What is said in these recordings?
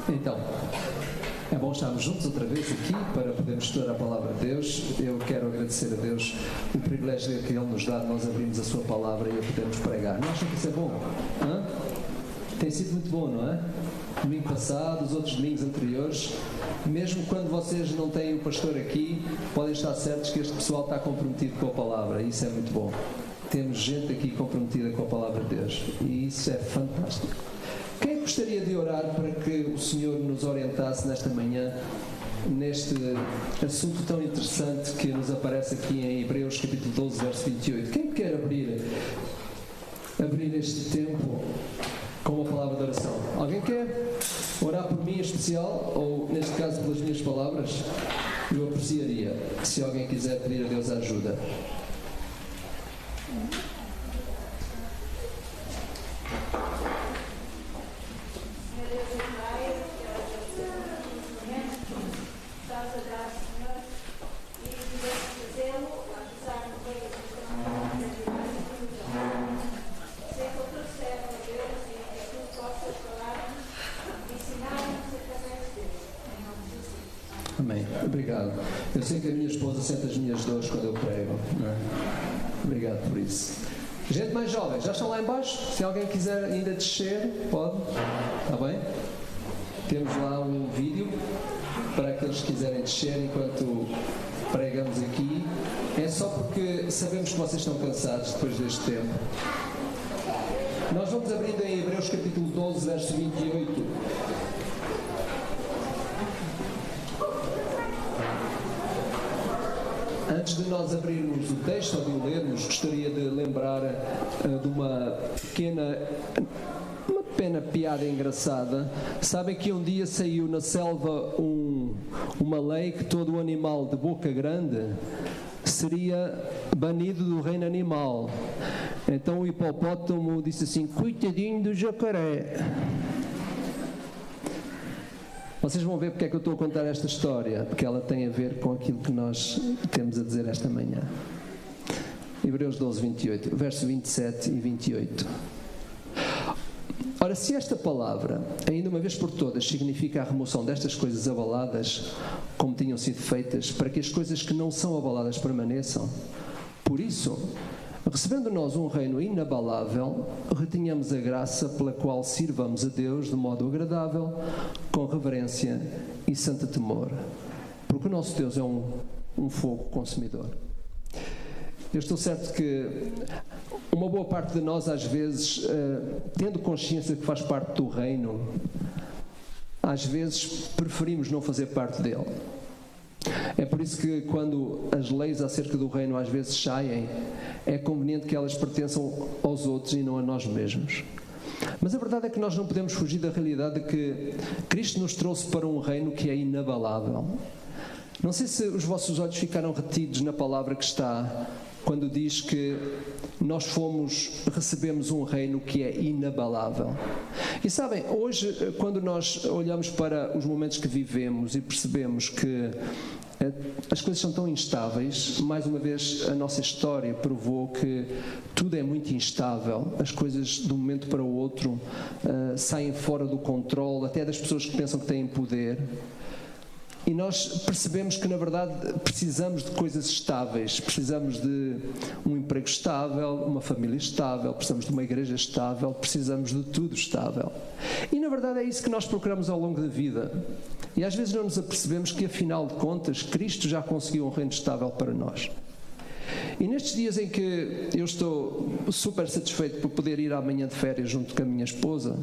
Então, é bom estarmos juntos outra vez aqui para podermos estudar a Palavra de Deus. Eu quero agradecer a Deus o privilégio que Ele nos dá de nós abrirmos a Sua Palavra e a podermos pregar. Não acham que isso é bom? Hã? Tem sido muito bom, não é? Domingo passado, os outros domingos anteriores, mesmo quando vocês não têm o pastor aqui, podem estar certos que este pessoal está comprometido com a Palavra, e isso é muito bom. Temos gente aqui comprometida com a Palavra de Deus, e isso é fantástico. Quem gostaria de orar para que o Senhor nos orientasse nesta manhã, neste assunto tão interessante que nos aparece aqui em Hebreus capítulo 12, verso 28? Quem quer abrir este tempo com uma palavra de oração? Alguém quer orar por mim em especial, ou neste caso pelas minhas palavras? Eu apreciaria se alguém quiser pedir a Deus ajuda. Amém. Obrigado. Eu sei que a minha esposa sente as minhas dores quando eu prego, não é? Obrigado por isso. Gente mais jovem, já estão lá em baixo? Se alguém quiser ainda descer, pode. Está bem? Temos lá um vídeo para aqueles que quiserem descer enquanto pregamos aqui. É só porque sabemos que vocês estão cansados depois deste tempo. Nós vamos abrindo em Hebreus capítulo 12, verso 28. Antes de nós abrirmos o texto ou de o lermos, gostaria de lembrar de uma pequena piada engraçada. Sabem que um dia saiu na selva uma lei que todo animal de boca grande seria banido do reino animal. Então o hipopótamo disse assim: coitadinho do jacaré. Vocês vão ver porque é que eu estou a contar esta história, porque ela tem a ver com aquilo que nós temos a dizer esta manhã. Hebreus 12, 28, verso 27 e 28. Ora, se esta palavra, ainda uma vez por todas, significa a remoção destas coisas abaladas, como tinham sido feitas, para que as coisas que não são abaladas permaneçam, por isso, recebendo nós um reino inabalável, retenhamos a graça pela qual sirvamos a Deus de modo agradável, com reverência e santo temor, porque o nosso Deus é um fogo consumidor. Eu estou certo que uma boa parte de nós, às vezes, tendo consciência que faz parte do reino, às vezes preferimos não fazer parte dele. É por isso que quando as leis acerca do reino às vezes saem, é conveniente que elas pertençam aos outros e não a nós mesmos. Mas a verdade é que nós não podemos fugir da realidade de que Cristo nos trouxe para um reino que é inabalável. Não sei se os vossos olhos ficaram retidos na palavra que está, quando diz que nós recebemos um reino que é inabalável. E sabem, hoje, quando nós olhamos para os momentos que vivemos e percebemos que as coisas são tão instáveis, mais uma vez a nossa história provou que tudo é muito instável, as coisas de um momento para o outro saem fora do controle, até das pessoas que pensam que têm poder. E nós percebemos que, na verdade, precisamos de coisas estáveis, precisamos de um emprego estável, uma família estável, precisamos de uma igreja estável, precisamos de tudo estável. E, na verdade, é isso que nós procuramos ao longo da vida. E às vezes não nos apercebemos que, afinal de contas, Cristo já conseguiu um reino estável para nós. E nestes dias em que eu estou super satisfeito por poder ir amanhã de férias junto com a minha esposa,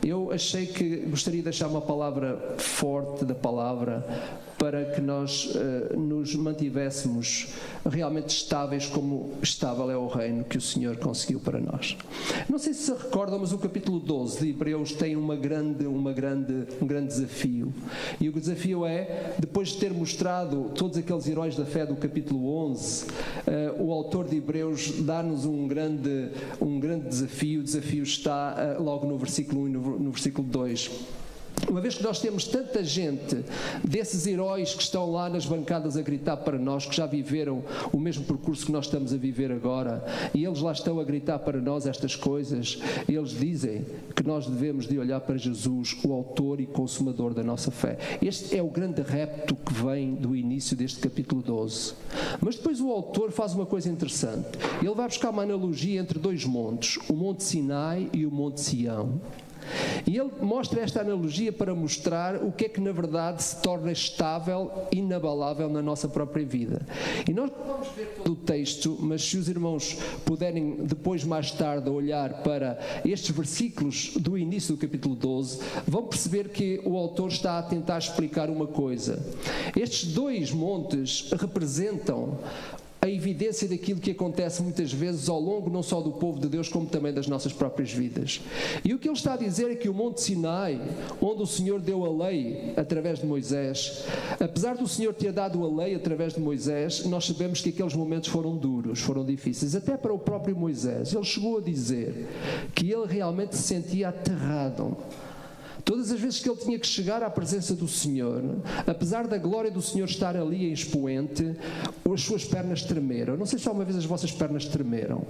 eu achei que gostaria de deixar uma palavra forte da palavra para que nós nos mantivéssemos realmente estáveis como estável é o reino que o Senhor conseguiu para nós. Não sei se recordam, mas o capítulo 12 de Hebreus tem um grande desafio. E o desafio é, depois de ter mostrado todos aqueles heróis da fé do capítulo 11, o autor de Hebreus dá-nos um grande desafio. O desafio está logo no versículo 1 e no versículo 2. Uma vez que nós temos tanta gente, desses heróis que estão lá nas bancadas a gritar para nós, que já viveram o mesmo percurso que nós estamos a viver agora, e eles lá estão a gritar para nós estas coisas, eles dizem que nós devemos de olhar para Jesus, o autor e consumador da nossa fé. Este é o grande repto que vem do início deste capítulo 12. Mas depois o autor faz uma coisa interessante. Ele vai buscar uma analogia entre dois montes, o Monte Sinai e o Monte Sião. E ele mostra esta analogia para mostrar o que é que na verdade se torna estável, inabalável na nossa própria vida. E nós não vamos ver todo o texto, mas se os irmãos puderem depois mais tarde olhar para estes versículos do início do capítulo 12, vão perceber que o autor está a tentar explicar uma coisa. Estes dois montes representam a evidência daquilo que acontece muitas vezes ao longo não só do povo de Deus, como também das nossas próprias vidas. E o que ele está a dizer é que o Monte Sinai, onde o Senhor deu a lei através de Moisés, apesar do Senhor ter dado a lei através de Moisés, nós sabemos que aqueles momentos foram duros, foram difíceis, até para o próprio Moisés. Ele chegou a dizer que ele realmente se sentia aterrado. Todas as vezes que ele tinha que chegar à presença do Senhor, apesar da glória do Senhor estar ali em expoente, as suas pernas tremeram. Não sei se alguma vez as vossas pernas tremeram.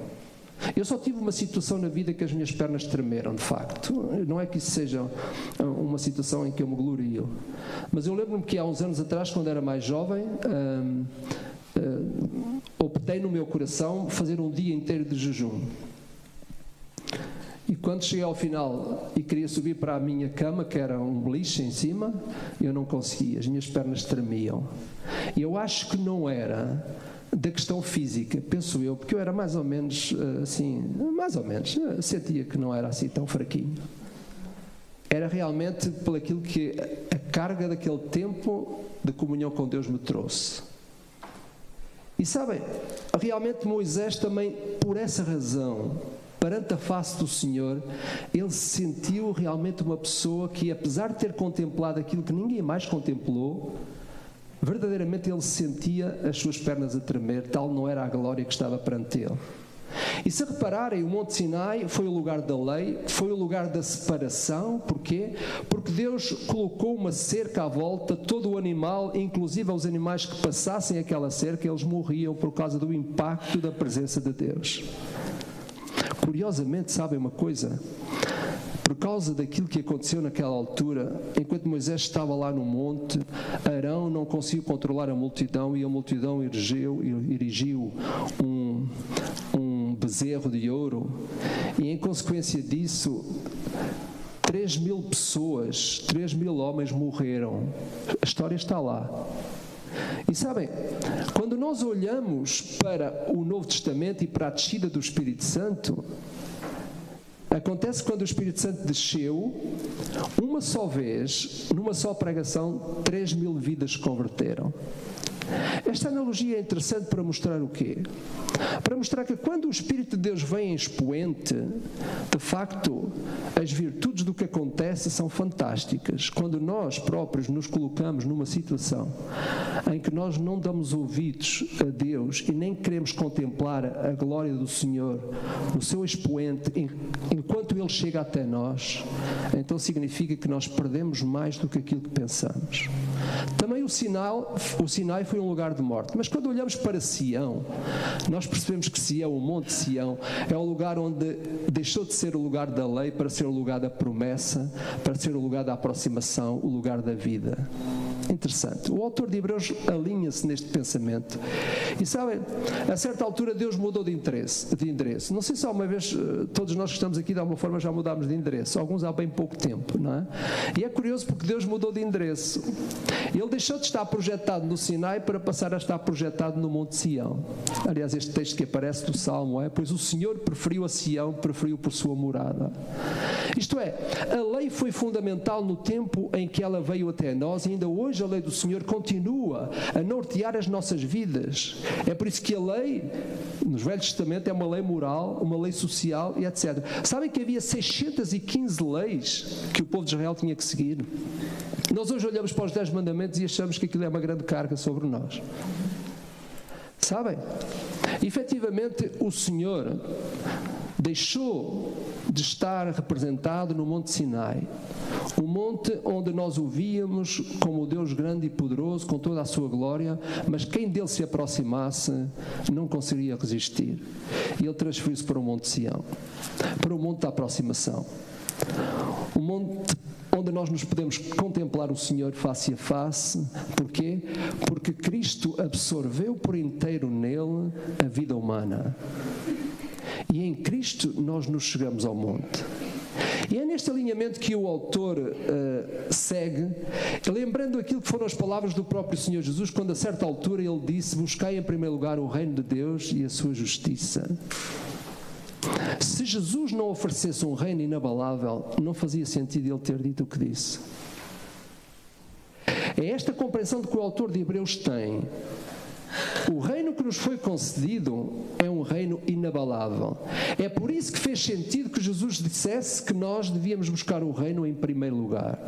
Eu só tive uma situação na vida que as minhas pernas tremeram, de facto. Não é que isso seja uma situação em que eu me glorio. Mas eu lembro-me que há uns anos atrás, quando era mais jovem, optei no meu coração fazer um dia inteiro de jejum. E quando cheguei ao final e queria subir para a minha cama, que era um beliche em cima, eu não conseguia, as minhas pernas tremiam. E eu acho que não era da questão física, penso eu, porque eu era mais ou menos assim, sentia que não era assim tão fraquinho. Era realmente por aquilo que a carga daquele tempo de comunhão com Deus me trouxe. E sabem, realmente Moisés também, por essa razão, perante a face do Senhor, ele se sentiu realmente uma pessoa que, apesar de ter contemplado aquilo que ninguém mais contemplou, verdadeiramente ele sentia as suas pernas a tremer, tal não era a glória que estava perante ele. E se repararem, o Monte Sinai foi o lugar da lei, foi o lugar da separação. Porquê? Porque Deus colocou uma cerca à volta, todo o animal, inclusive os animais que passassem aquela cerca, eles morriam por causa do impacto da presença de Deus. Curiosamente, sabem uma coisa? Por causa daquilo que aconteceu naquela altura, enquanto Moisés estava lá no monte, Arão não conseguiu controlar a multidão e a multidão erigiu um bezerro de ouro e, em consequência disso, 3.000 pessoas, 3.000 homens morreram. A história está lá. E sabem, quando nós olhamos para o Novo Testamento e para a descida do Espírito Santo, acontece quando o Espírito Santo desceu, uma só vez, numa só pregação, 3.000 vidas se converteram. Esta analogia é interessante para mostrar o quê? Para mostrar que quando o Espírito de Deus vem em expoente, de facto, as virtudes do que acontece são fantásticas. Quando nós próprios nos colocamos numa situação em que nós não damos ouvidos a Deus e nem queremos contemplar a glória do Senhor, o seu expoente, enquanto Ele chega até nós, então significa que nós perdemos mais do que aquilo que pensamos. Também o Sinai foi um lugar de morte. Mas quando olhamos para Sião, nós percebemos que Sião, o Monte Sião, é o lugar onde deixou de ser o lugar da lei para ser o lugar da promessa, para ser o lugar da aproximação, o lugar da vida. Interessante. O autor de Hebreus alinha-se neste pensamento. E sabem, a certa altura Deus mudou de endereço. Não sei se alguma vez todos nós que estamos aqui de alguma forma já mudámos de endereço. Alguns há bem pouco tempo, não é? E é curioso porque Deus mudou de endereço. Ele deixou de estar projetado no Sinai para passar a estar projetado no Monte Sião. Aliás, este texto que aparece do Salmo é: pois o Senhor preferiu a Sião, preferiu por sua morada. Isto é, a lei foi fundamental no tempo em que ela veio até nós e ainda hoje a lei do Senhor continua a nortear as nossas vidas. É por isso que a lei, no Velho Testamento, é uma lei moral, uma lei social e etc. Sabem que havia 615 leis que o povo de Israel tinha que seguir? Nós hoje olhamos para os 10 mandamentos e achamos que aquilo é uma grande carga sobre nós. Sabem? Efetivamente, o Senhor deixou de estar representado no Monte Sinai, o monte onde nós o víamos como o Deus grande e poderoso, com toda a sua glória, mas quem dele se aproximasse não conseguiria resistir. E ele transferiu-se para o Monte Sião, para o monte da aproximação, o monte onde nós nos podemos contemplar o Senhor face a face. Porquê? Porque Cristo absorveu por inteiro nele a vida humana. E em Cristo nós nos chegamos ao monte. E é neste alinhamento que o autor segue, lembrando aquilo que foram as palavras do próprio Senhor Jesus, quando a certa altura ele disse: buscai em primeiro lugar o reino de Deus e a sua justiça. Se Jesus não oferecesse um reino inabalável, não fazia sentido ele ter dito o que disse. É esta compreensão de que o autor de Hebreus tem. O reino que nos foi concedido é um reino inabalável. É por isso que fez sentido que Jesus dissesse que nós devíamos buscar o reino em primeiro lugar.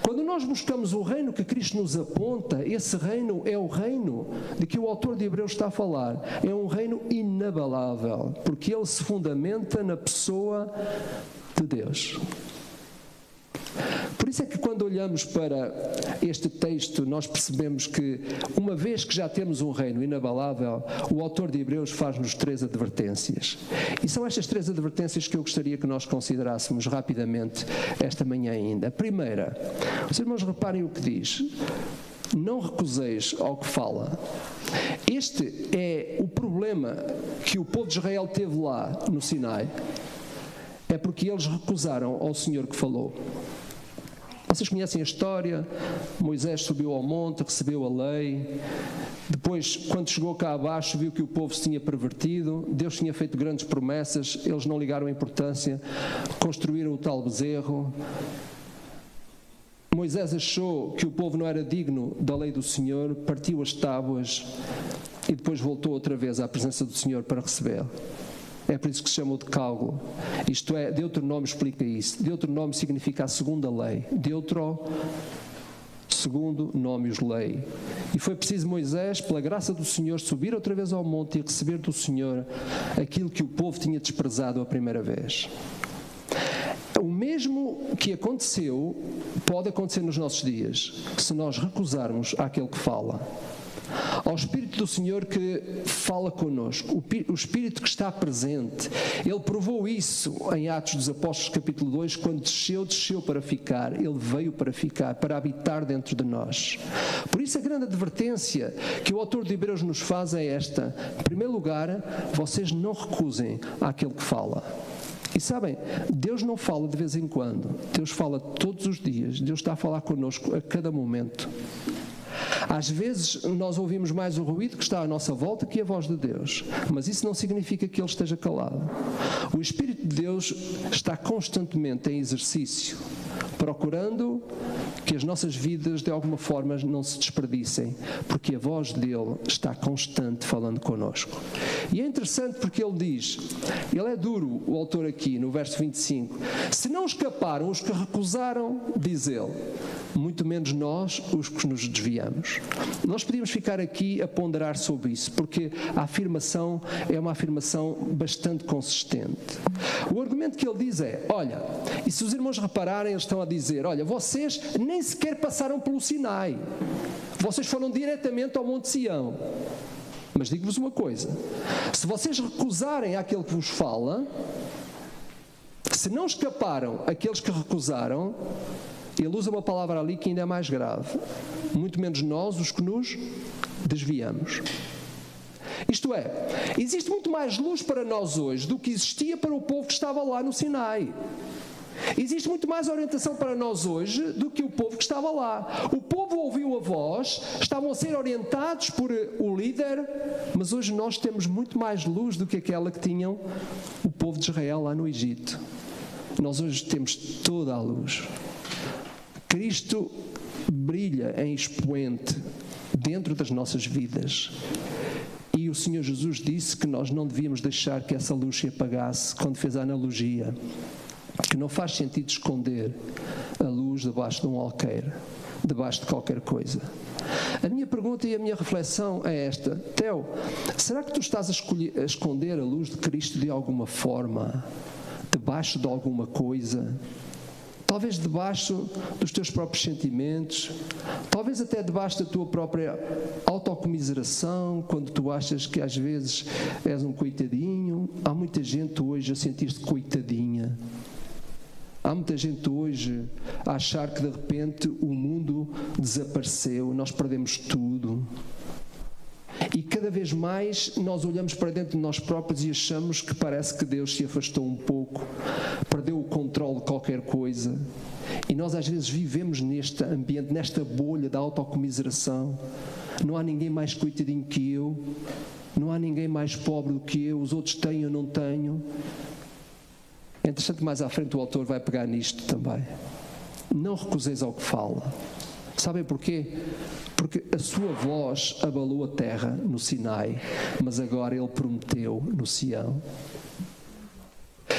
Quando nós buscamos o reino que Cristo nos aponta, esse reino é o reino de que o autor de Hebreus está a falar. É um reino inabalável, porque ele se fundamenta na pessoa de Deus. Por isso é que quando olhamos para este texto, nós percebemos que, uma vez que já temos um reino inabalável, o autor de Hebreus faz-nos 3 advertências. E são estas 3 advertências que eu gostaria que nós considerássemos rapidamente esta manhã ainda. A primeira, os irmãos reparem o que diz: não recuseis ao que fala. Este é o problema que o povo de Israel teve lá no Sinai. É porque eles recusaram ao Senhor que falou. Vocês conhecem a história. Moisés subiu ao monte, recebeu a lei. Depois, quando chegou cá abaixo, viu que o povo se tinha pervertido. Deus tinha feito grandes promessas, eles não ligaram a importância, construíram o tal bezerro. Moisés achou que o povo não era digno da lei do Senhor, partiu as tábuas e depois voltou outra vez à presença do Senhor para recebê-lo. É por isso que se chamou de Decálogo. Isto é, Deuteronômio explica isso. Deuteronômio significa a segunda lei. Segundo nómios lei. E foi preciso Moisés, pela graça do Senhor, subir outra vez ao monte e receber do Senhor aquilo que o povo tinha desprezado a primeira vez. O mesmo que aconteceu pode acontecer nos nossos dias, se nós recusarmos àquele que fala. Ao Espírito do Senhor que fala connosco, o Espírito que está presente. Ele provou isso em Atos dos Apóstolos capítulo 2, quando desceu para ficar. Ele veio para ficar, para habitar dentro de nós. Por isso a grande advertência que o autor de Hebreus nos faz é esta: em primeiro lugar, vocês não recusem àquele que fala. E sabem, Deus não fala de vez em quando, Deus fala todos os dias. Deus está a falar connosco a cada momento. Às vezes nós ouvimos mais o ruído que está à nossa volta que a voz de Deus, mas isso não significa que Ele esteja calado. O Espírito de Deus está constantemente em exercício, procurando que as nossas vidas de alguma forma não se desperdicem, porque a voz dele está constante falando connosco. E é interessante porque ele diz, ele é duro, o autor aqui no verso 25: se não escaparam os que recusaram, diz ele, muito menos nós os que nos desviamos. Nós podíamos ficar aqui a ponderar sobre isso, porque a afirmação é uma afirmação bastante consistente. O argumento que ele diz é, olha, e se os irmãos repararem, eles estão a dizer, olha, vocês nem sequer passaram pelo Sinai, vocês foram diretamente ao Monte Sião. Mas digo-vos uma coisa, se vocês recusarem àquele que vos fala, se não escaparam aqueles que recusaram, ele usa uma palavra ali que ainda é mais grave, muito menos nós os que nos desviamos. Isto é, existe muito mais luz para nós hoje do que existia para o povo que estava lá no Sinai. Existe muito mais orientação para nós hoje do que o povo que estava lá. O povo ouviu a voz, estavam a ser orientados por o líder, mas hoje nós temos muito mais luz do que aquela que tinham o povo de Israel lá no Egito. Nós hoje temos toda a luz. Cristo brilha em expoente dentro das nossas vidas. E o Senhor Jesus disse que nós não devíamos deixar que essa luz se apagasse quando fez a analogia, que não faz sentido esconder a luz luz debaixo de um alqueire, debaixo de qualquer coisa. A minha pergunta e a minha reflexão é esta: Theo, será que tu estás a esconder a luz de Cristo de alguma forma, debaixo de alguma coisa? Talvez debaixo dos teus próprios sentimentos, talvez até debaixo da tua própria autocomiseração, quando tu achas que às vezes és um coitadinho. Há muita gente hoje a sentir-se coitadinha. Há muita gente hoje a achar que de repente o mundo desapareceu, nós perdemos tudo. E cada vez mais nós olhamos para dentro de nós próprios e achamos que parece que Deus se afastou um pouco, perdeu o controle de qualquer coisa. E nós às vezes vivemos neste ambiente, nesta bolha da autocomiseração. Não há ninguém mais coitadinho que eu, não há ninguém mais pobre do que eu, os outros têm, eu não tenho. É interessante, mais à frente o autor vai pegar nisto também. Não recuseis ao que fala. Sabem porquê? Porque a sua voz abalou a terra no Sinai, mas agora ele prometeu no Sião.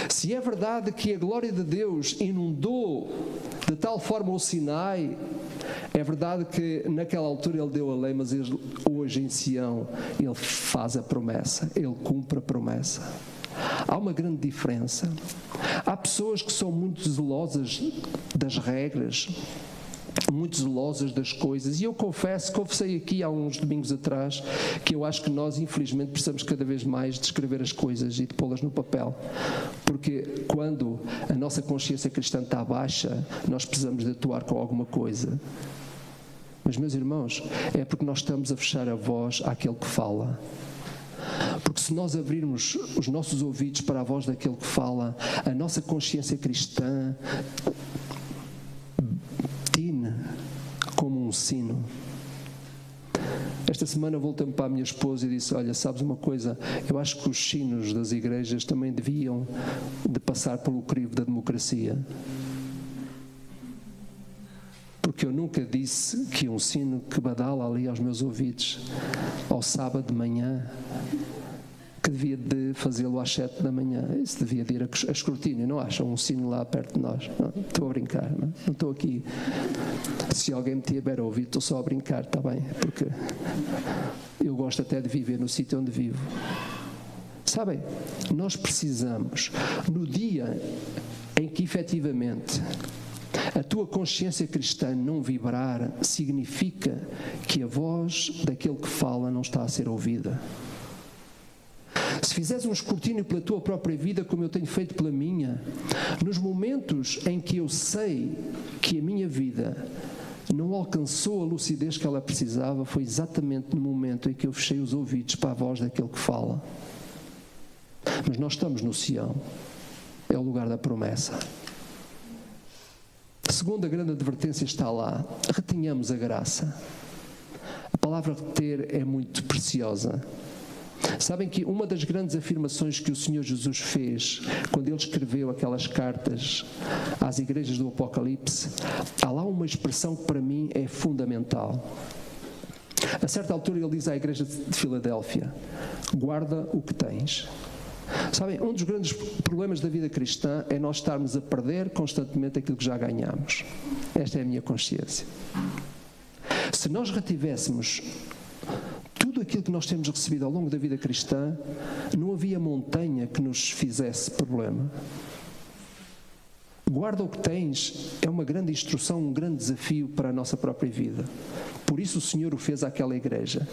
Se é verdade que a glória de Deus inundou de tal forma o Sinai, é verdade que naquela altura ele deu a lei, mas hoje em Sião ele faz a promessa, ele cumpre a promessa. Há uma grande diferença. Há pessoas que são muito zelosas das regras, muito zelosas das coisas, e eu confessei aqui há uns domingos atrás que eu acho que nós infelizmente precisamos cada vez mais de escrever as coisas e de pô-las no papel, porque quando a nossa consciência cristã está baixa, nós precisamos de atuar com alguma coisa. Mas, meus irmãos, é porque nós estamos a fechar a voz àquele que fala. Porque se nós abrirmos os nossos ouvidos para a voz daquele que fala, a nossa consciência cristã tine como um sino. Esta semana voltei-me para a minha esposa e disse: olha, sabes uma coisa, eu acho que os sinos das igrejas também deviam de passar pelo crivo da democracia. Porque eu nunca disse que um sino que badala ali aos meus ouvidos ao sábado de manhã, que devia de fazê-lo às 7 da manhã. Isso devia de ir a escrutínio, não acham? Um sino lá perto de nós. Não, estou a brincar, não estou aqui. Se alguém me tiver a ouvir, estou só a brincar, está bem? Porque eu gosto até de viver no sítio onde vivo. Sabem, nós precisamos, no dia em que efetivamente a tua consciência cristã não vibrar, significa que a voz daquele que fala não está a ser ouvida. Se fizeres um escrutínio pela tua própria vida, como eu tenho feito pela minha, nos momentos em que eu sei que a minha vida não alcançou a lucidez que ela precisava, foi exatamente no momento em que eu fechei os ouvidos para a voz daquele que fala. Mas nós estamos no Sião, é o lugar da promessa. A segunda grande advertência está lá: retenhamos a graça. A palavra reter é muito preciosa. Sabem que uma das grandes afirmações que o Senhor Jesus fez quando Ele escreveu aquelas cartas às igrejas do Apocalipse, há lá uma expressão que para mim é fundamental. A certa altura Ele diz à igreja de Filadélfia: guarda o que tens. Sabem, um dos grandes problemas da vida cristã é nós estarmos a perder constantemente aquilo que já ganhamos. Esta é a minha consciência. Se nós retivéssemos tudo aquilo que nós temos recebido ao longo da vida cristã, não havia montanha que nos fizesse problema. Guarda o que tens é uma grande instrução, um grande desafio para a nossa própria vida. Por isso o Senhor o fez àquela igreja.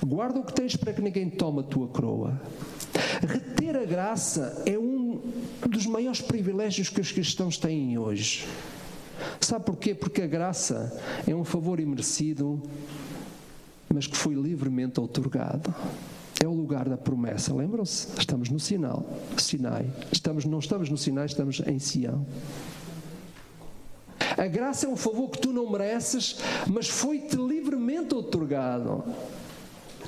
Guarda o que tens para que ninguém tome a tua coroa. Reter a graça é um dos maiores privilégios que os cristãos têm hoje. Sabe porquê? Porque a graça é um favor imerecido, mas que foi livremente outorgado. É o lugar da promessa. Lembram-se? Estamos no Sinai. Não estamos no Sinai, estamos em Sião. A graça é um favor que tu não mereces, mas foi-te livremente outorgado.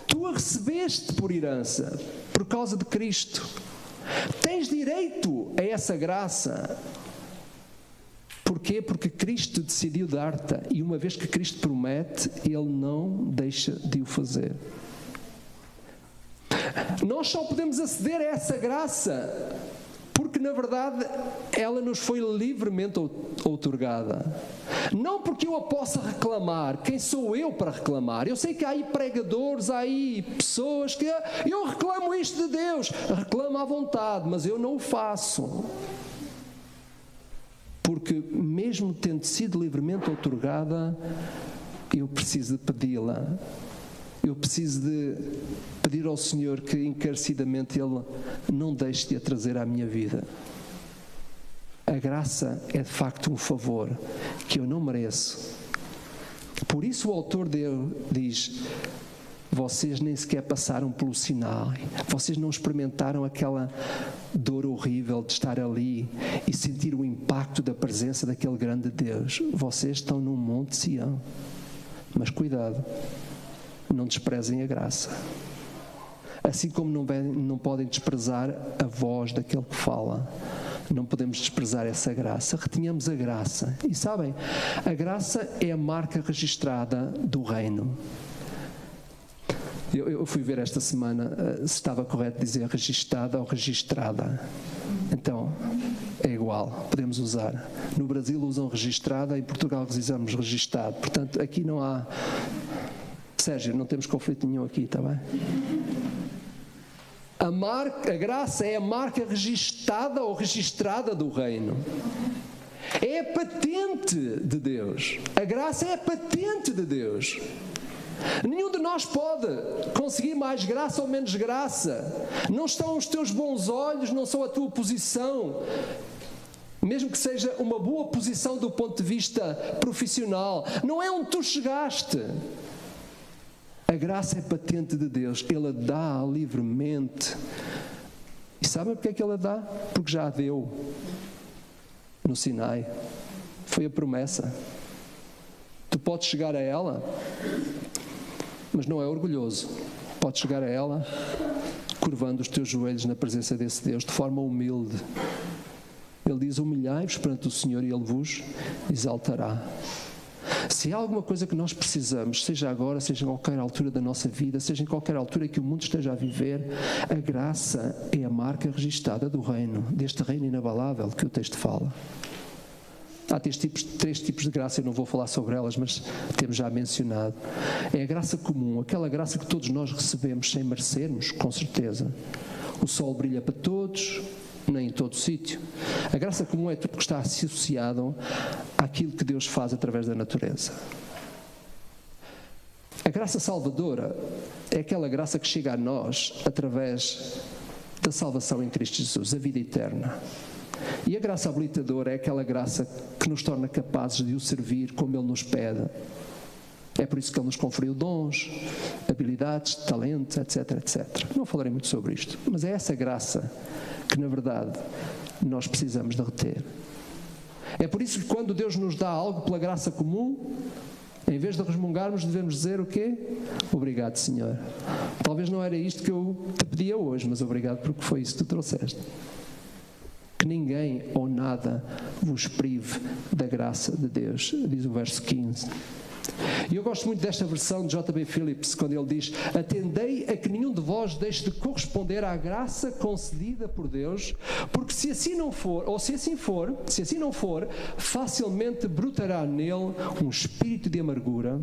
Tu a recebeste por herança, por causa de Cristo. Tens direito a essa graça. Porquê? Porque Cristo decidiu dar-te, e uma vez que Cristo promete, Ele não deixa de o fazer. Nós só podemos aceder a essa graça Porque, na verdade, ela nos foi livremente outorgada. Não porque eu a possa reclamar. Quem sou eu para reclamar? Eu sei que há aí pregadores, há aí pessoas que eu reclamo isto de Deus. Reclamo à vontade, mas eu não o faço. Porque mesmo tendo sido livremente outorgada, eu preciso de pedi-la. Eu preciso de pedir ao Senhor que encarecidamente Ele não deixe de a trazer à minha vida. A graça é de facto um favor que eu não mereço. Por isso o autor dele diz: vocês nem sequer passaram pelo Sinai, vocês não experimentaram aquela dor horrível de estar ali e sentir o impacto da presença daquele grande Deus. Vocês estão num monte Sião. Mas cuidado, não desprezem a graça. Assim como não podem desprezar a voz daquele que fala, não podemos desprezar essa graça. Retenhamos a graça. E sabem, a graça é a marca registrada do reino. Eu fui ver esta semana se estava correto dizer registada ou registrada. Então, é igual, podemos usar. No Brasil usam registrada, em Portugal usamos registado. Portanto, aqui não há... Sérgio, não temos conflito nenhum aqui, está bem? A graça é a marca registada ou registrada do reino. É a patente de Deus. A graça é a patente de Deus. Nenhum de nós pode conseguir mais graça ou menos graça. Não estão os teus bons olhos, não são a tua posição. Mesmo que seja uma boa posição do ponto de vista profissional, não é onde tu chegaste. A graça é patente de Deus. Ele a dá livremente. E sabem porque é que Ele a dá? Porque já a deu no Sinai. Foi a promessa. Tu podes chegar a ela, mas não é orgulhoso. Podes chegar a ela curvando os teus joelhos na presença desse Deus, de forma humilde. Ele diz: humilhai-vos perante o Senhor e Ele vos exaltará. Se há alguma coisa que nós precisamos, seja agora, seja em qualquer altura da nossa vida, seja em qualquer altura que o mundo esteja a viver, a graça é a marca registada do reino, deste reino inabalável que o texto fala. Há três tipos de graça, eu não vou falar sobre elas, mas temos já mencionado. É a graça comum, aquela graça que todos nós recebemos sem merecermos, com certeza. O sol brilha para todos, nem em todo sítio. A graça comum é tudo que está associado àquilo que Deus faz através da natureza. A graça salvadora é aquela graça que chega a nós através da salvação em Cristo Jesus, a vida eterna. E a graça habilitadora é aquela graça que nos torna capazes de o servir como Ele nos pede. É por isso que Ele nos conferiu dons, habilidades, talentos, etc, etc. Não falarei muito sobre isto, mas é essa graça que, na verdade, nós precisamos de reter. É por isso que quando Deus nos dá algo pela graça comum, em vez de resmungarmos, devemos dizer o quê? Obrigado, Senhor. Talvez não era isto que eu te pedia hoje, mas obrigado porque foi isso que tu trouxeste. Que ninguém ou nada vos prive da graça de Deus, diz o verso 15. E eu gosto muito desta versão de J.B. Phillips, quando ele diz: atendei a que nenhum de vós deixe de corresponder à graça concedida por Deus, porque se assim não for, ou se assim não for, facilmente brotará nele um espírito de amargura,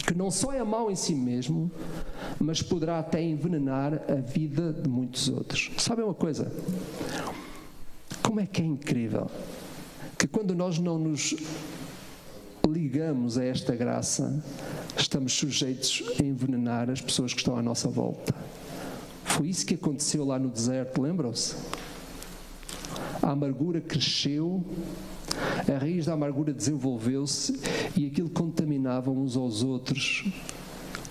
que não só é mau em si mesmo, mas poderá até envenenar a vida de muitos outros. Sabem uma coisa? Como é que é incrível que quando nós não nos ligamos a esta graça, estamos sujeitos a envenenar as pessoas que estão à nossa volta. Foi isso que aconteceu lá no deserto, lembram-se? A amargura cresceu, a raiz da amargura desenvolveu-se e aquilo contaminava uns aos outros.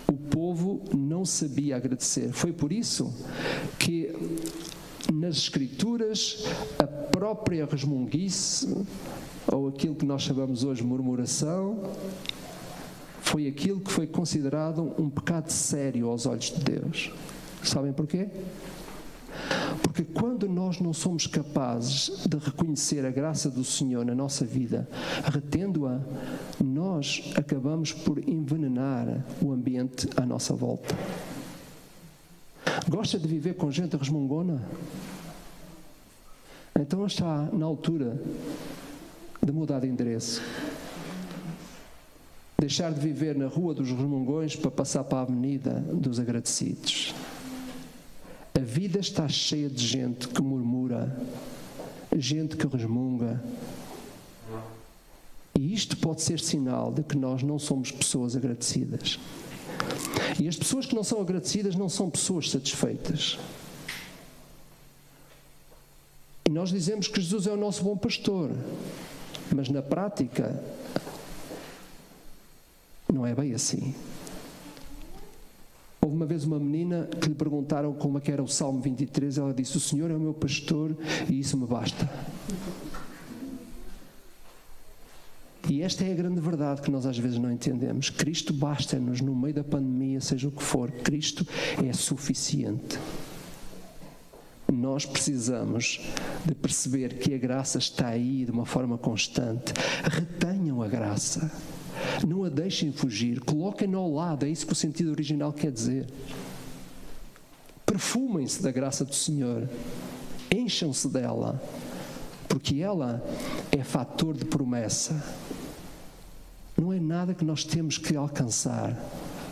O povo não sabia agradecer. Foi por isso que nas Escrituras a própria resmunguice, ou aquilo que nós chamamos hoje murmuração, foi aquilo que foi considerado um pecado sério aos olhos de Deus. Sabem porquê? Porque quando nós não somos capazes de reconhecer a graça do Senhor na nossa vida, retendo-a, nós acabamos por envenenar o ambiente à nossa volta. Gosta de viver com gente resmungona? Então está na altura de mudar de endereço. Deixar de viver na Rua dos Resmungões para passar para a Avenida dos Agradecidos. A vida está cheia de gente que murmura, gente que resmunga. E isto pode ser sinal de que nós não somos pessoas agradecidas. E as pessoas que não são agradecidas não são pessoas satisfeitas. E nós dizemos que Jesus é o nosso bom pastor, mas na prática não é bem assim. Houve uma vez uma menina que lhe perguntaram como é que era o Salmo 23, ela disse: o Senhor é o meu pastor e isso me basta. E esta é a grande verdade que nós às vezes não entendemos. Cristo basta-nos no meio da pandemia, seja o que for. Cristo é suficiente. Nós precisamos de perceber que a graça está aí de uma forma constante. Retenham a graça. Não a deixem fugir. Coloquem-na ao lado. É isso que o sentido original quer dizer. Perfumem-se da graça do Senhor. Encham-se dela. Porque ela é fator de promessa. Não é nada que nós temos que alcançar.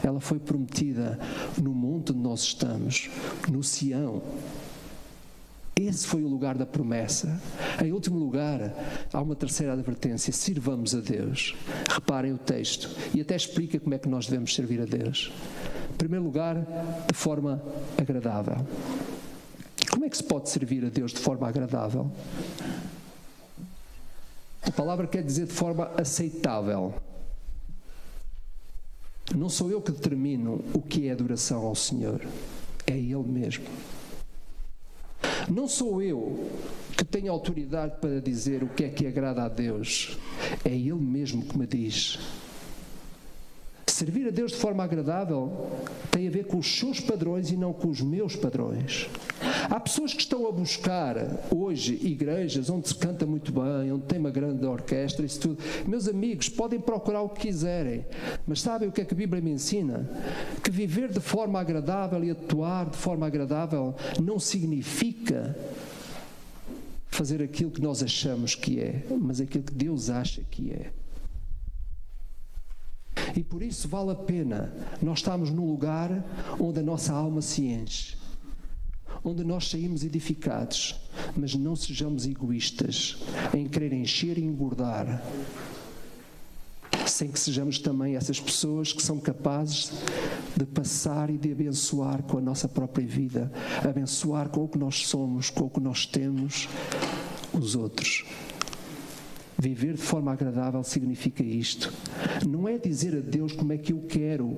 Ela foi prometida no monte onde nós estamos, no Sião. Esse foi o lugar da promessa. Em último lugar, há uma terceira advertência: sirvamos a Deus. Reparem o texto, e até explica como é que nós devemos servir a Deus. Em primeiro lugar, de forma agradável. Como é que se pode servir a Deus de forma agradável? A palavra quer dizer de forma aceitável. Não sou eu que determino o que é adoração ao Senhor. É Ele mesmo. Não sou eu que tenho autoridade para dizer o que é que agrada a Deus. É Ele mesmo que me diz. Servir a Deus de forma agradável tem a ver com os seus padrões e não com os meus padrões. Há pessoas que estão a buscar hoje igrejas onde se canta muito bem, onde tem uma grande orquestra, isso tudo. Meus amigos, podem procurar o que quiserem, mas sabem o que é que a Bíblia me ensina? Que viver de forma agradável e atuar de forma agradável não significa fazer aquilo que nós achamos que é, mas aquilo que Deus acha que é. E por isso vale a pena nós estarmos num lugar onde a nossa alma se enche, onde nós saímos edificados, mas não sejamos egoístas em querer encher e engordar, sem que sejamos também essas pessoas que são capazes de passar e de abençoar com a nossa própria vida, abençoar com o que nós somos, com o que nós temos, os outros. Viver de forma agradável significa isto. Não é dizer a Deus como é que eu quero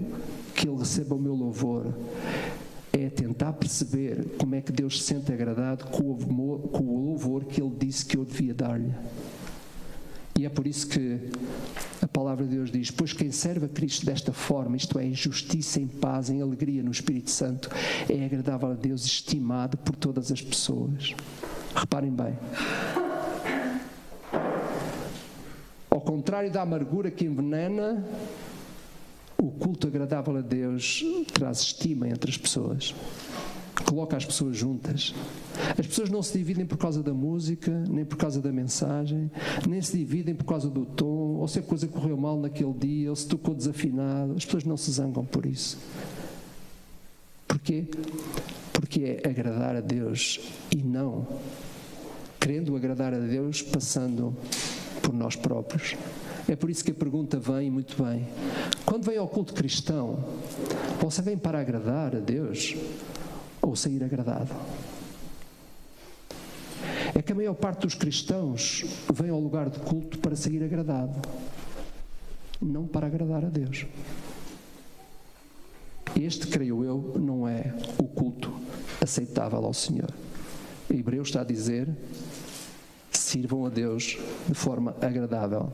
que Ele receba o meu louvor. É tentar perceber como é que Deus se sente agradado com o louvor que Ele disse que eu devia dar-lhe. E é por isso que a palavra de Deus diz: pois quem serve a Cristo desta forma, isto é, em justiça, em paz, em alegria no Espírito Santo, é agradável a Deus, estimado por todas as pessoas. Reparem bem. Ao contrário da amargura que envenena, o culto agradável a Deus traz estima entre as pessoas. Coloca as pessoas juntas. As pessoas não se dividem por causa da música, nem por causa da mensagem, nem se dividem por causa do tom, ou se a coisa correu mal naquele dia, ou se tocou desafinado. As pessoas não se zangam por isso. Porquê? Porque é agradar a Deus e não querendo agradar a Deus passando por nós próprios. É por isso que a pergunta vem muito bem: quando vem ao culto cristão, você vem para agradar a Deus ou sair agradado? É que a maior parte dos cristãos vem ao lugar de culto para sair agradado, não para agradar a Deus. Este, creio eu, não é o culto aceitável ao Senhor. Hebreus está a dizer: sirvam a Deus de forma agradável.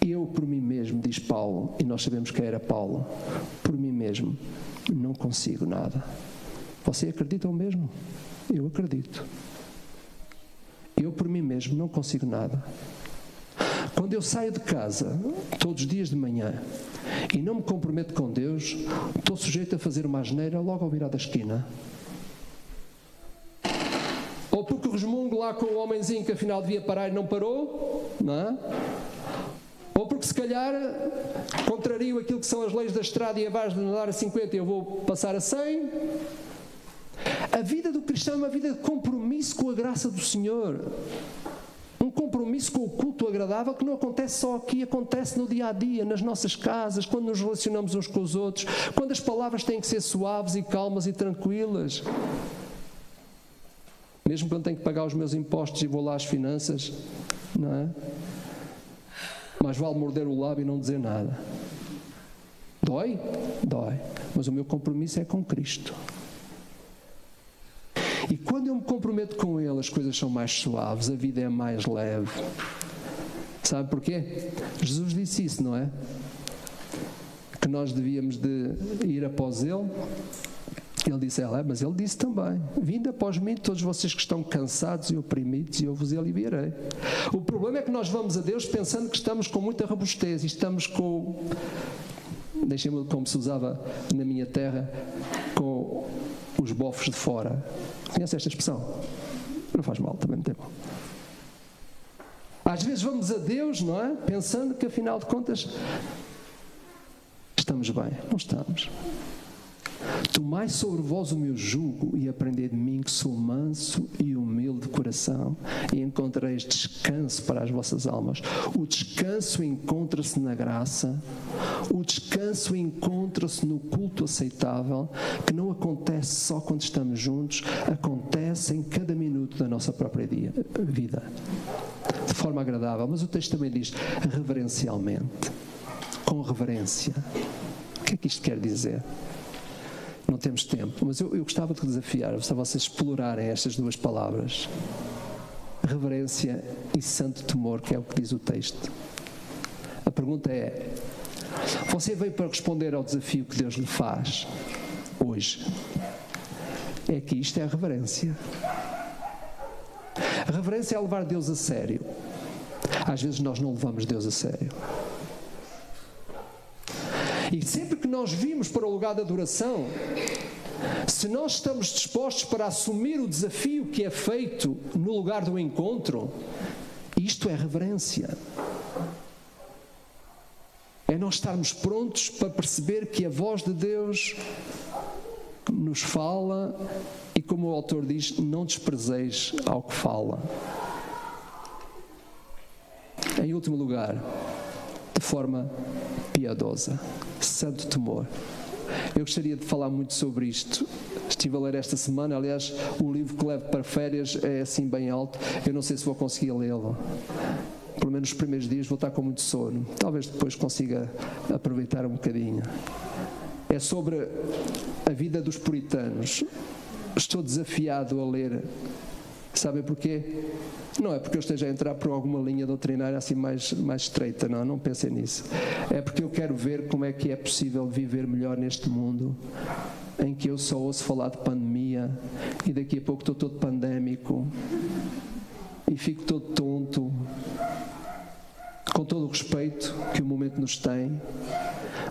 Eu, por mim mesmo, diz Paulo, e nós sabemos que era Paulo, por mim mesmo, não consigo nada. Você acredita o mesmo? Eu acredito. Eu, por mim mesmo, não consigo nada. Quando eu saio de casa, todos os dias de manhã, e não me comprometo com Deus, estou sujeito a fazer uma asneira logo ao virar da esquina. Ou Ou porque resmungo lá com o homenzinho que afinal devia parar e não parou, não é? Ou porque se calhar contrario aquilo que são as leis da estrada e abaixo de andar a 50 eu vou passar a 100. A vida do cristão é uma vida de compromisso com a graça do Senhor. Um compromisso com o culto agradável que não acontece só aqui, acontece no dia a dia, nas nossas casas, quando nos relacionamos uns com os outros, quando as palavras têm que ser suaves e calmas e tranquilas. Mesmo quando tenho que pagar os meus impostos e vou lá às finanças, não é? Mas vale morder o lábio e não dizer nada. Dói? Dói. Mas o meu compromisso é com Cristo. E quando eu me comprometo com Ele, as coisas são mais suaves, a vida é mais leve. Sabe porquê? Jesus disse isso, não é? Que nós devíamos de ir após Ele. Ele disse, mas Ele disse também, vinde após mim todos vocês que estão cansados e oprimidos e eu vos aliviarei. O problema é que nós vamos a Deus pensando que estamos com muita robustez e estamos com, deixem-me como se usava na minha terra, com os bofos de fora. Conhece esta expressão? Não faz mal, também não tem mal. Às vezes vamos a Deus, não é? Pensando que afinal de contas estamos bem. Não estamos. Tomai sobre vós o meu jugo e aprendei de mim que sou manso e humilde de coração e encontrareis descanso para as vossas almas. O descanso encontra-se na graça, o descanso encontra-se no culto aceitável, que não acontece só quando estamos juntos, acontece em cada minuto da nossa própria vida, de forma agradável. Mas o texto também diz reverencialmente, com reverência. O que é que isto quer dizer? Não temos tempo, mas eu gostava de desafiar-vos a vocês explorarem estas duas palavras. Reverência e santo temor, que é o que diz o texto. A pergunta é, você veio para responder ao desafio que Deus lhe faz hoje? É que isto é a reverência. A reverência é levar Deus a sério. Às vezes nós não levamos Deus a sério. E sempre que nós vimos para o lugar da adoração, se nós estamos dispostos para assumir o desafio que é feito no lugar do encontro, isto é reverência. É nós estarmos prontos para perceber que a voz de Deus nos fala e, como o autor diz, não desprezeis ao que fala. Em último lugar, de forma piedosa, santo temor. Eu gostaria de falar muito sobre isto. Estive a ler esta semana, aliás, o livro que levo para férias é assim bem alto. Eu não sei se vou conseguir lê-lo. Pelo menos os primeiros dias vou estar com muito sono. Talvez depois consiga aproveitar um bocadinho. É sobre a vida dos puritanos. Estou desafiado a ler. Sabem porquê? Não é porque eu esteja a entrar por alguma linha doutrinária assim mais estreita, não pensem nisso. É porque eu quero ver como é que é possível viver melhor neste mundo em que eu só ouço falar de pandemia e daqui a pouco estou todo pandémico e fico todo tonto, com todo o respeito que o momento nos tem,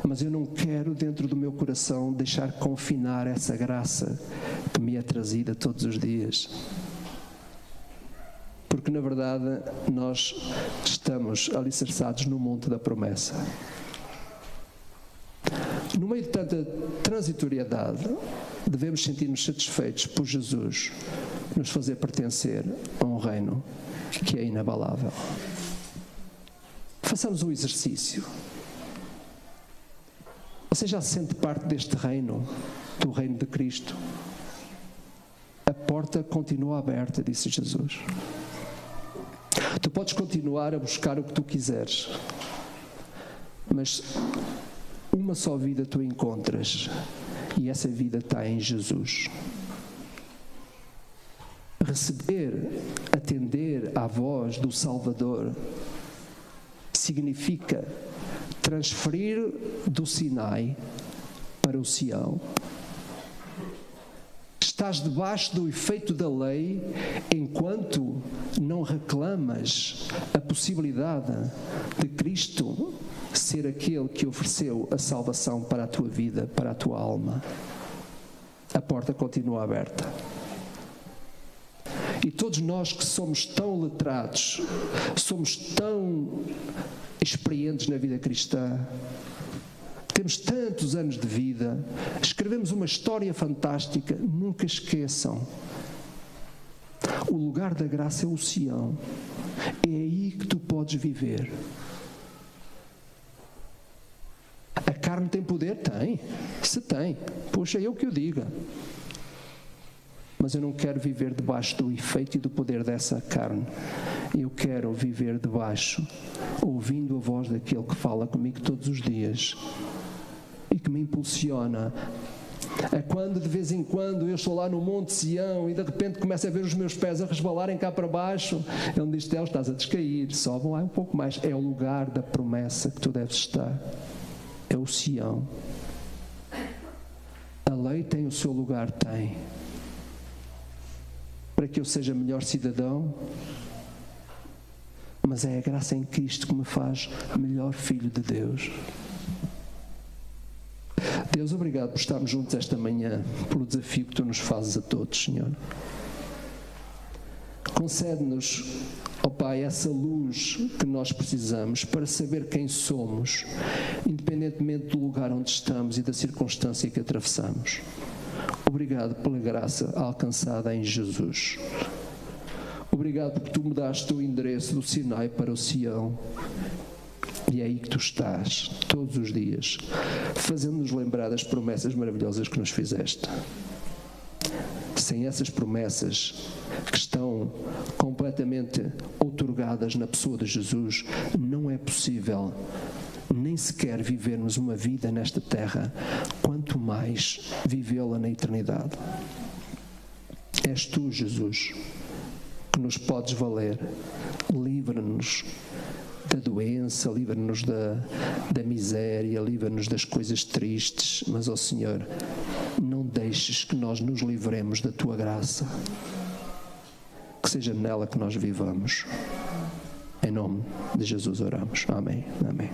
mas eu não quero dentro do meu coração deixar confinar essa graça que me é trazida todos os dias. Porque, na verdade, nós estamos alicerçados no monte da promessa. No meio de tanta transitoriedade, devemos sentir-nos satisfeitos por Jesus nos fazer pertencer a um reino que é inabalável. Façamos um exercício. Você já se sente parte deste reino, do reino de Cristo? A porta continua aberta, disse Jesus. Tu podes continuar a buscar o que tu quiseres, mas uma só vida tu encontras, e essa vida está em Jesus. Receber, atender à voz do Salvador, significa transferir do Sinai para o Sião. Estás debaixo do efeito da lei enquanto não reclamas a possibilidade de Cristo ser aquele que ofereceu a salvação para a tua vida, para a tua alma. A porta continua aberta. E todos nós que somos tão letrados, somos tão experientes na vida cristã, temos tantos anos de vida, escrevemos uma história fantástica, nunca esqueçam, o lugar da graça é o Sião. É aí que tu podes viver. A carne tem poder? Tem. Se tem. Poxa, eu que o diga. Mas eu não quero viver debaixo do efeito e do poder dessa carne. Eu quero viver debaixo, ouvindo a voz daquele que fala comigo todos os dias e que me impulsiona. É quando de vez em quando eu estou lá no Monte Sião e de repente começo a ver os meus pés a resvalarem cá para baixo, ele me diz: Theo, estás a descair, sobe lá um pouco mais. É o lugar da promessa que tu deves estar. É o Sião. A lei tem o seu lugar, tem. Para que eu seja melhor cidadão, mas é a graça em Cristo que me faz melhor filho de Deus. Deus, obrigado por estarmos juntos esta manhã, pelo desafio que Tu nos fazes a todos, Senhor. Concede-nos, ó Pai, essa luz que nós precisamos para saber quem somos, independentemente do lugar onde estamos e da circunstância que atravessamos. Obrigado pela graça alcançada em Jesus. Obrigado porque Tu mudaste o endereço do Sinai para o Sião. E é aí que Tu estás, todos os dias, fazendo-nos lembrar das promessas maravilhosas que nos fizeste. Sem essas promessas que estão completamente outorgadas na pessoa de Jesus, não é possível nem sequer vivermos uma vida nesta terra, quanto mais vivê-la na eternidade. És Tu, Jesus, que nos podes valer. Livra-nos da doença, livra-nos da miséria, livra-nos das coisas tristes, mas, ó Senhor, não deixes que nós nos livremos da Tua graça, que seja nela que nós vivamos. Em nome de Jesus oramos. Amém. Amém.